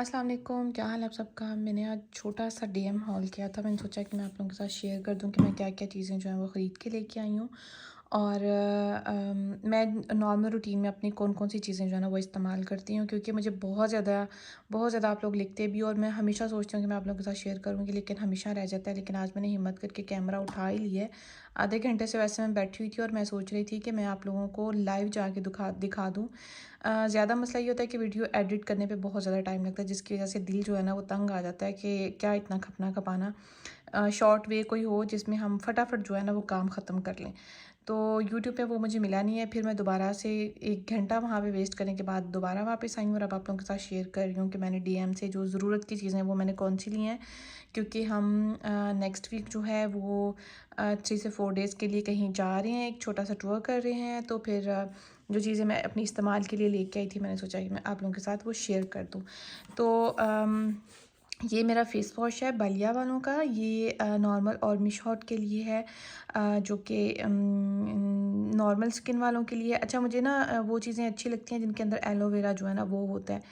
अस्सलाम वालेकुम, क्या हाल है आप सबका। मैंने आज छोटा सा डीएम हॉल किया था। मैंने सोचा कि मैं आप लोगों के साथ शेयर कर दूं कि मैं क्या क्या चीज़ें जो हैं वो ख़रीद के लेके आई हूँ। और मैं नॉर्मल रूटीन में अपनी कौन कौन सी चीज़ें जो है ना वो इस्तेमाल करती हूँ, क्योंकि मुझे बहुत ज़्यादा आप लोग लिखते भी, और मैं हमेशा सोचती हूँ कि मैं आप लोगों के साथ शेयर करूँगी, लेकिन हमेशा रह जाता है। लेकिन आज मैंने हिम्मत करके कैमरा उठा ही लिया है। आधे घंटे से वैसे मैं बैठी हुई थी और मैं सोच रही थी कि मैं आप लोगों को लाइव जाके दिखा दिखा दूँ। ज़्यादा मसला ये होता है कि वीडियो एडिट करने पे बहुत ज़्यादा टाइम लगता है, जिसकी वजह से दिल जो है ना वो तंग आ जाता है कि क्या इतना खपना खपाना। शॉर्ट वे कोई हो जिसमें हम फटाफट जो है ना वो काम ख़त्म कर लें। तो यूट्यूब पे वो मुझे मिला नहीं है। फिर मैं दोबारा से 1 घंटा वहाँ पे वेस्ट करने के बाद दोबारा वापस आई हूँ और अब आप लोगों के साथ शेयर कर रही हूँ कि मैंने डीएम से जो ज़रूरत की चीज़ें वो मैंने कौन सी ली हैं। क्योंकि हम नेक्स्ट वीक जो है वो 3 से 4 डेज़ के लिए कहीं जा रहे हैं, एक छोटा सा टूर कर रहे हैं। तो फिर जो चीज़ें मैं अपनी इस्तेमाल के लिए लेके आई थी, मैंने सोचा कि मैं आप लोगों के साथ वो शेयर कर दूँ। तो ये मेरा फ़ेस वॉश है बालिया वालों का। ये नॉर्मल और मिशॉट के लिए है, जो कि नॉर्मल स्किन वालों के लिए। अच्छा, मुझे ना वो चीज़ें अच्छी लगती हैं जिनके अंदर एलोवेरा जो है ना वो होता है।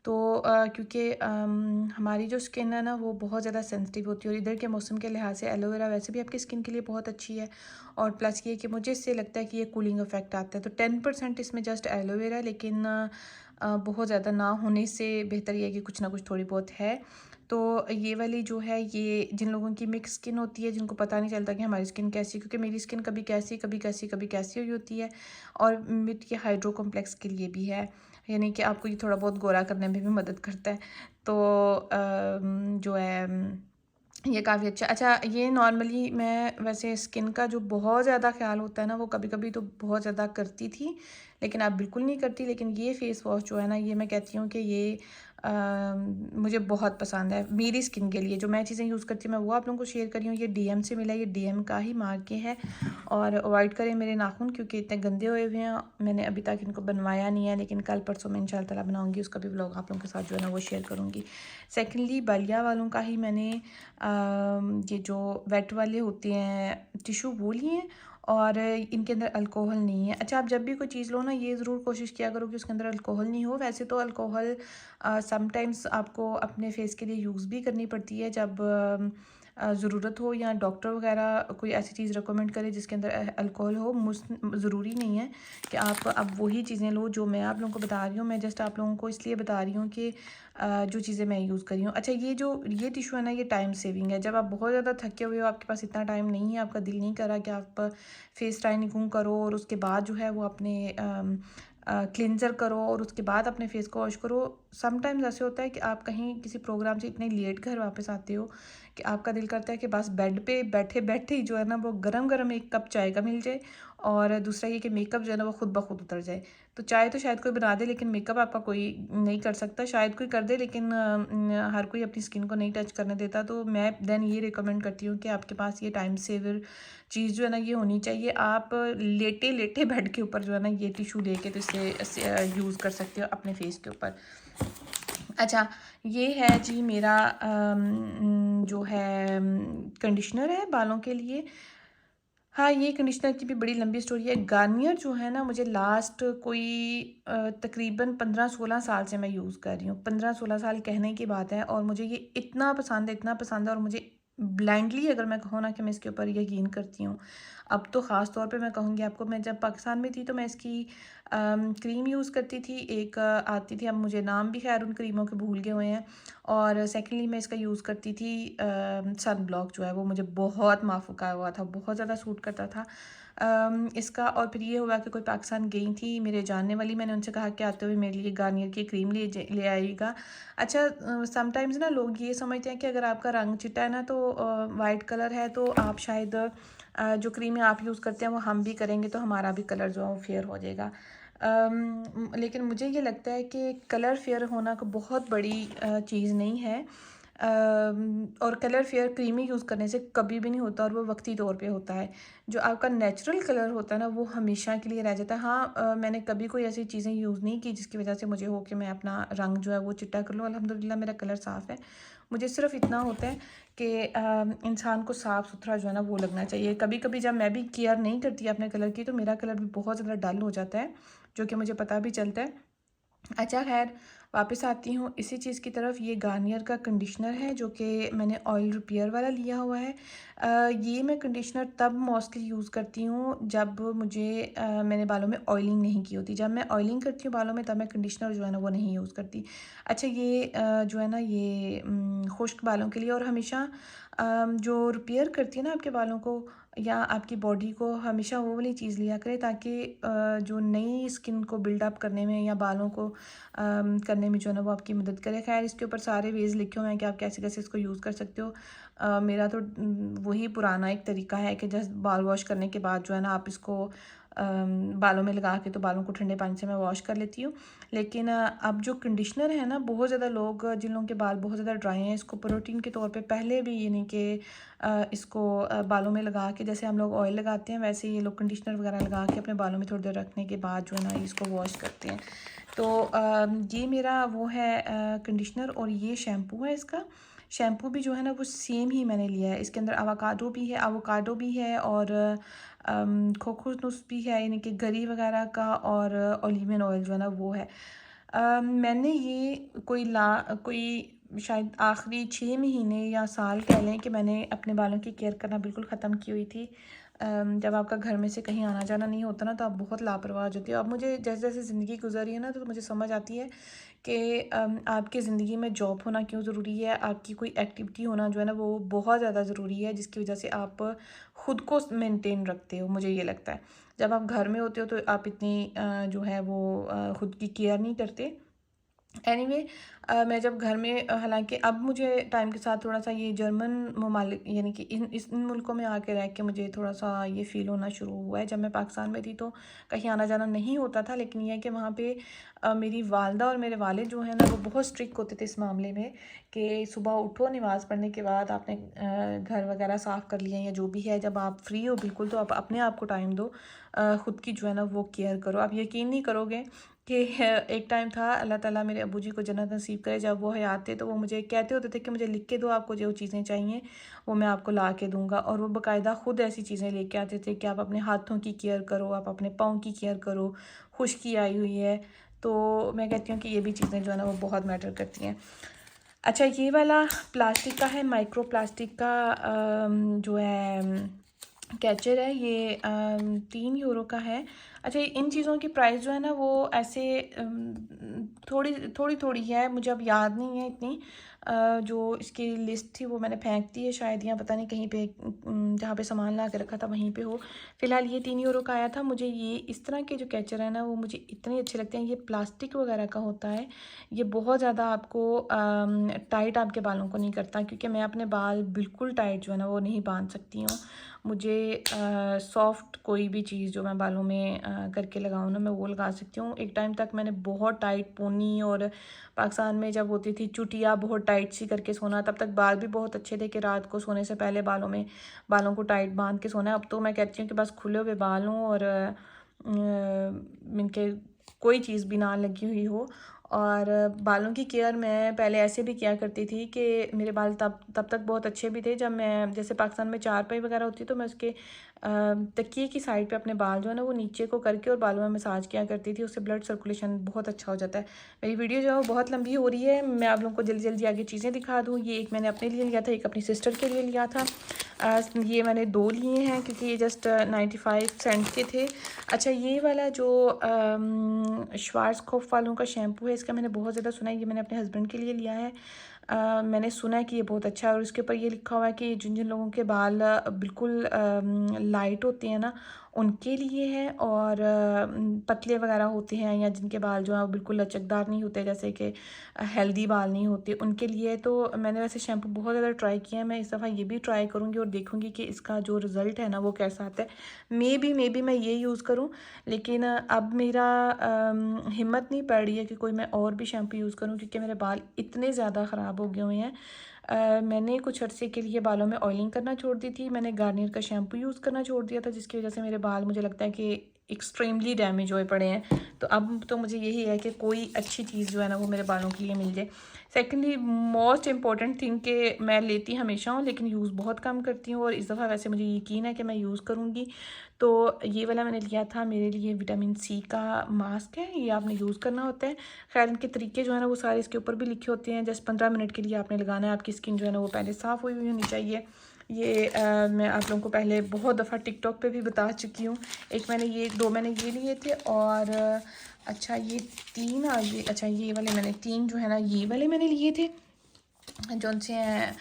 तो क्योंकि हमारी जो स्किन है ना वो बहुत ज़्यादा सेंसिटिव होती है, और इधर के मौसम के लिहाज से एलोवेरा वैसे भी आपकी स्किन के लिए बहुत अच्छी है। और प्लस ये कि मुझे इससे लगता है कि ये कूलिंग इफेक्ट आता है। तो 10% इसमें जस्ट एलोवेरा, लेकिन बहुत ज़्यादा ना होने से बेहतर ये है कि कुछ ना कुछ थोड़ी बहुत है। तो ये वाली जो है, ये जिन लोगों की मिक्स स्किन होती है, जिनको पता नहीं चलता कि हमारी स्किन कैसी है, क्योंकि मेरी स्किन कभी कैसी कभी कैसी कभी कैसी हुई होती है। और मिट के हाइड्रो कॉम्प्लेक्स के लिए भी है, यानी कि आपको ये थोड़ा बहुत गोरा करने में भी मदद करता है। तो जो है ये काफ़ी अच्छा ये नॉर्मली मैं वैसे स्किन का जो बहुत ज़्यादा ख्याल होता है ना वो कभी कभी तो बहुत ज़्यादा करती थी, लेकिन अब बिल्कुल नहीं करती। लेकिन ये फ़ेस वॉश जो है ना, ये मैं कहती हूँ कि ये मुझे बहुत पसंद है मेरी स्किन के लिए। जो मैं चीज़ें यूज़ करती हूँ मैं वो आप लोगों को शेयर करी हूँ। ये डीएम से मिला है, ये डीएम का ही मार्क के है। और अवॉइड करें मेरे नाखून, क्योंकि इतने गंदे हुए हुए हैं। मैंने अभी तक इनको बनवाया नहीं है, लेकिन कल परसों मैं इंशाल्लाह ताला बनाऊँगी, उसका भी व्लॉग आप लोगों के साथ जो है ना वो शेयर करूँगी। सेकेंडली बालिया वालों का ही मैंने ये जो वेट वाले होते हैं टिशू वो लिए हैं, और इनके अंदर अल्कोहल नहीं है। अच्छा, आप जब भी कोई चीज़ लो ना, ये ज़रूर कोशिश किया करो कि उसके अंदर अल्कोहल नहीं हो। वैसे तो अल्कोहल समटाइम्स आपको अपने फेस के लिए यूज़ भी करनी पड़ती है, जब ज़रूरत हो या डॉक्टर वगैरह कोई ऐसी चीज़ रिकमेंड करे जिसके अंदर अल्कोहल हो। ज़रूरी नहीं है कि आप अब वही चीज़ें लो जो मैं आप लोगों को बता रही हूँ। मैं जस्ट आप लोगों को इसलिए बता रही हूँ कि जो चीज़ें मैं यूज़ करी हूँ। अच्छा, ये टिशू है ना, ये टाइम सेविंग है। जब आप बहुत ज़्यादा थके हुए हो, आपके पास इतना टाइम नहीं है, आपका दिल नहीं कर रहा कि आप फेस टाइनिंग करो और उसके बाद जो है वो अपने क्लिनज़र करो और उसके बाद अपने फेस को वॉश करो। समटाइम्स ऐसे होता है कि आप कहीं किसी प्रोग्राम से इतने लेट घर वापस आते हो कि आपका दिल करता है कि बस बेड पे बैठे बैठे ही जो है ना वो गरम गरम एक कप चाय का मिल जाए, और दूसरा ये कि मेकअप जो है ना वो खुद ब खुद उतर जाए। तो चाय तो शायद कोई बना दे, लेकिन मेकअप आपका कोई नहीं कर सकता। शायद कोई कर दे, लेकिन हर कोई अपनी स्किन को नहीं टच करने देता। तो मैं देन ये रिकमेंड करती हूँ कि आपके पास ये टाइम सेवर चीज़ जो है ना ये होनी चाहिए। आप लेटे लेटे बेड के ऊपर जो है ना ये टिशू लेके तो इसे यूज़ कर सकते हो अपने फेस के ऊपर। अच्छा, ये है जी मेरा जो है कंडीशनर है बालों के लिए। हाँ, ये कंडीशनर की भी बड़ी लंबी स्टोरी है। गार्नियर जो है ना, मुझे लास्ट कोई तकरीबन 15-16 साल से मैं यूज़ कर रही हूँ। 15-16 साल कहने की बात है, और मुझे ये इतना पसंद है, और मुझे ब्लाइंडली अगर मैं कहूँ ना कि मैं इसके ऊपर यकीन करती हूँ। अब तो ख़ास तौर पे मैं कहूँगी आपको, मैं जब पाकिस्तान में थी तो मैं इसकी क्रीम यूज़ करती थी। एक आती थी, अब मुझे नाम भी खैर उन क्रीमों के भूल गए हुए हैं। और सेकेंडली मैं इसका यूज़ करती थी सन ब्लॉक जो है वो मुझे बहुत माफ़ूका हुआ था, बहुत ज़्यादा सूट करता था इसका। और फिर ये हुआ कि कोई पाकिस्तान गई थी मेरे जानने वाली, मैंने उनसे कहा कि आते हुए मेरे लिए गार्नियर की क्रीम ले आइएगा। अच्छा, समटाइम्स ना लोग ये समझते हैं कि अगर आपका रंग चिट्टा है ना तो वाइट कलर है तो आप शायद जो क्रीमें आप यूज़ करते हैं वो हम भी करेंगे तो हमारा भी कलर जो है वो फेयर हो जाएगा। लेकिन मुझे ये लगता है कि कलर फेयर होना को बहुत बड़ी चीज़ नहीं है। और कलर फेयर क्रीमी यूज़ करने से कभी भी नहीं होता, और वो वक्ती तौर पे होता है। जो आपका नेचुरल कलर होता है ना वो हमेशा के लिए रह जाता है। हाँ, मैंने कभी कोई ऐसी चीज़ें यूज़ नहीं की जिसकी वजह से मुझे हो कि मैं अपना रंग जो है वो चिट्टा कर लूँ। अल्हम्दुलिल्लाह मेरा कलर साफ़ है। मुझे सिर्फ इतना होता है कि इंसान को साफ़ सुथरा जो है ना वो लगना चाहिए। कभी कभी जब मैं भी केयर नहीं करती अपने कलर की तो मेरा कलर भी बहुत ज़्यादा डल हो जाता है, जो कि मुझे पता भी चलता है। अच्छा, खैर, वापस आती हूँ इसी चीज़ की तरफ। ये गार्नियर का कंडीशनर है जो कि मैंने ऑयल रिपेयर वाला लिया हुआ है। ये मैं कंडीशनर तब मोस्टली यूज़ करती हूँ जब मुझे मैंने बालों में ऑयलिंग नहीं की होती। जब मैं ऑयलिंग करती हूँ बालों में तब मैं कंडीशनर जो है ना वो नहीं यूज़ करती। अच्छा ये जो है ना ये खुश्क बालों के लिए और हमेशा जो रिपेयर करती है ना आपके बालों को या आपकी बॉडी को, हमेशा वो वाली चीज़ लिया करें ताकि जो नई स्किन को बिल्डअप करने में या बालों को करने में जो है ना वो आपकी मदद करे। खैर इसके ऊपर सारे वेज़ लिखे हुए हैं कि आप कैसे कैसे इसको यूज़ कर सकते हो। मेरा तो वही पुराना एक तरीका है कि जस्ट बाल वॉश करने के बाद जो है ना आप इसको बालों में लगा के तो बालों को ठंडे पानी से मैं वॉश कर लेती हूँ। लेकिन अब जो कंडीशनर है ना, बहुत ज़्यादा लोग जिन लोगों के बाल बहुत ज़्यादा ड्राई हैं इसको प्रोटीन के तौर पे पहले भी यानी कि इसको बालों में लगा के, जैसे हम लोग ऑयल लगाते हैं वैसे ये लोग कंडीशनर वगैरह लगा के अपने बालों में थोड़ी देर रखने के बाद जो है ना इसको वॉश करते हैं। तो ये मेरा वो है कंडीशनर और ये शैम्पू है इसका। शैम्पू भी जो है ना वो सेम ही मैंने लिया है। इसके अंदर एवोकाडो भी है और कोकोनट भी है यानी कि गरी वगैरह का, और ओलिवन ऑयल जो है ना वो है। मैंने ये कोई शायद आखिरी 6 महीने या साल कह लें कि मैंने अपने बालों की केयर करना बिल्कुल ख़त्म की हुई थी। जब आपका घर में से कहीं आना जाना नहीं होता ना तो आप बहुत लापरवाह हो जाती हो। अब मुझे जैसे जैसे ज़िंदगी गुजरी है ना तो मुझे समझ आती है कि आपकी ज़िंदगी में जॉब होना क्यों ज़रूरी है, आपकी कोई एक्टिविटी होना जो है ना वो बहुत ज़्यादा ज़रूरी है, जिसकी वजह से आप ख़ुद को मेंटेन रखते हो। मुझे ये लगता है जब आप घर में होते हो तो आप इतनी जो है वो ख़ुद की केयर नहीं करते। एनीवे मैं जब घर में हालांकि अब मुझे टाइम के साथ थोड़ा सा ये जर्मन ममालिक यानी कि इन मुल्कों में आके रह के मुझे थोड़ा सा ये फ़ील होना शुरू हुआ है। जब मैं पाकिस्तान में थी तो कहीं आना जाना नहीं होता था, लेकिन यह है कि वहाँ पे मेरी वालदा और मेरे वालिद जो हैं ना वो बहुत स्ट्रिक्ट होते थे इस मामले में कि सुबह उठो, नमाज़ पढ़ने के बाद आपने घर वगैरह साफ़ कर लिया या जो भी है, जब आप फ्री हो बिल्कुल तो आप अपने आप को टाइम दो, ख़ुद की जो है ना वो केयर करो। आप यकीन नहीं करोगे कि एक टाइम था, अल्लाह ताला मेरे अब्बू जी को जन्नत नसीब करे, जब वो हयात थे तो वो मुझे कहते होते थे कि मुझे लिख के दो, आपको जो चीज़ें चाहिए वो मैं आपको ला के दूँगा। और वो बाकायदा ख़ुद ऐसी चीज़ें लेके आते थे कि आप अपने हाथों की केयर करो, आप अपने पाँव की केयर करो, खुश्की आई हुई है। तो मैं कहती हूँ कि ये भी चीज़ें जो है ना वो बहुत मैटर करती हैं। अच्छा ये वाला प्लास्टिक का है, माइक्रो प्लास्टिक का जो है कैचर है, ये 3 यूरो का है। अच्छा इन चीज़ों की प्राइस जो है ना वो ऐसे थोड़ी थोड़ी थोड़ी है, मुझे अब याद नहीं है इतनी। जो इसकी लिस्ट थी वो मैंने फेंक दी है शायद, या पता नहीं कहीं पे जहाँ पे सामान ला के रखा था वहीं पे हो। फ़िलहाल ये 3 यूरो का आया था। मुझे ये इस तरह के जो कैचर है ना वो मुझे इतने अच्छे लगते हैं। ये प्लास्टिक वगैरह का होता है, ये बहुत ज़्यादा आपको टाइट आपके बालों को नहीं करता, क्योंकि मैं अपने बाल बिल्कुल टाइट जो है ना वो नहीं बांध सकती हूँ। मुझे सॉफ्ट कोई भी चीज़ जो मैं बालों में करके लगाऊँ ना मैं वो लगा सकती हूँ। एक टाइम तक मैंने बहुत टाइट पोनी, और पाकिस्तान में जब होती थी चुटिया बहुत टाइट सी करके सोना, तब तक बाल भी बहुत अच्छे थे कि रात को सोने से पहले बालों को टाइट बांध के सोना है। अब तो मैं कहती हूँ कि बस खुले हुए बाल हों और इनके कोई चीज़ भी ना लगी हुई हो। और बालों की केयर मैं पहले ऐसे भी किया करती थी कि मेरे बाल तब तक बहुत अच्छे भी थे, जब मैं जैसे पाकिस्तान में चारपाई वगैरह होती तो मैं उसके तकिए की साइड पे अपने बाल जो है ना वो नीचे को करके और बालों में मसाज किया करती थी। उससे ब्लड सर्कुलेशन बहुत अच्छा हो जाता है। मेरी वीडियो जो है वो बहुत लंबी हो रही है, मैं आप लोगों को जल्दी जल्दी आगे चीज़ें दिखा दूँ। ये एक मैंने अपने लिए लिया था, एक अपनी सिस्टर के लिए लिया था। ये मैंने 2 लिए हैं क्योंकि ये जस्ट 95 सेंट के थे। अच्छा ये वाला जो श्वार्ज़कॉफ वालों का शैम्पू है, इसका मैंने बहुत ज़्यादा सुना है। ये मैंने अपने हस्बैंड के लिए लिया है। मैंने सुना है कि ये बहुत अच्छा है, और इसके ऊपर ये लिखा हुआ है कि जिन जिन लोगों के बाल बिल्कुल लाइट होते हैं ना उनके लिए है, और पतले वगैरह होते हैं या जिनके बाल जो है वो बिल्कुल लचकदार नहीं होते, जैसे कि हेल्दी बाल नहीं होते, उनके लिए। तो मैंने वैसे शैम्पू बहुत ज़्यादा ट्राई किया है, मैं इस दफ़ा ये भी ट्राई करूँगी और देखूँगी कि इसका जो रिज़ल्ट है ना वो कैसा आता है। मे बी मैं ये यूज़ करूँ, लेकिन अब मेरा हिम्मत नहीं पड़ रही है कि कोई मैं और भी शैम्पू यूज़ करूँ, क्योंकि मेरे बाल इतने ज़्यादा ख़राब हो गए हुए हैं। मैंने कुछ अरसे के लिए बालों में ऑयलिंग करना छोड़ दी थी। मैंने गार्नियर का शैम्पू यूज़ करना छोड़ दिया था, जिसकी वजह से मेरे बाल मुझे लगता है कि एक्सट्रीमली डैमेज हुए पड़े हैं। तो अब तो मुझे यही है कि कोई अच्छी चीज़ जो है ना वो मेरे बालों के लिए मिल जाए। सेकेंडली मोस्ट इम्पॉर्टेंट थिंग कि मैं लेती हमेशा हूँ लेकिन यूज़ बहुत कम करती हूँ, और इस दफ़ा वैसे मुझे यकीन है कि मैं यूज़ करूँगी। तो ये वाला मैंने लिया था, मेरे लिए विटामिन सी का मास्क है, ये आपने यूज़ करना होता है। खैर इनके तरीके जो है ना वो सारे इसके ऊपर भी लिखे होते हैं। जस्ट 15 मिनट के लिए आपने लगाना है, आपकी स्किन जो है ना वो पहले साफ़ हुई हुई होनी चाहिए। ये मैं आप लोगों को पहले बहुत दफ़ा टिकटॉक पे भी बता चुकी हूँ। एक मैंने ये 2 मैंने ये लिए थे, और अच्छा ये 3 आगे, अच्छा ये वाले मैंने 3 जो है ना ये वाले मैंने लिए थे, जौन से हैं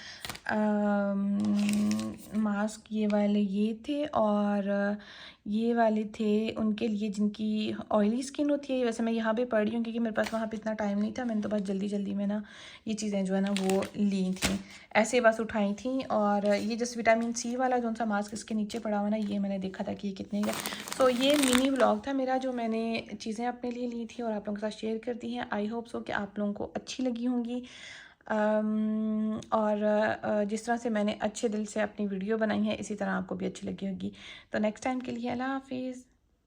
मास्क, ये वाले ये थे, और ये वाले थे उनके लिए जिनकी ऑयली स्किन होती है। वैसे मैं यहाँ पे पढ़ रही हूँ क्योंकि मेरे पास वहाँ पे इतना टाइम नहीं था, मैंने तो बस जल्दी जल्दी में ना ये चीज़ें जो है ना वो ली थी, ऐसे बस उठाई थी। और ये जस्ट विटामिन सी वाला जौन सा मास्क इसके नीचे पड़ा हुआ ना, ये मैंने देखा था कि ये कितने का। सो ये मिनी व्लॉग था मेरा, जो मैंने चीज़ें अपने लिए ली थी और आप लोगों के साथ शेयर कर दी हैं। आई होप सो कि आप लोगों को अच्छी लगी होंगी। और जिस तरह से मैंने अच्छे दिल से अपनी वीडियो बनाई है, इसी तरह आपको भी अच्छी लगी होगी। तो नेक्स्ट टाइम के लिए अल्लाह हाफिज़।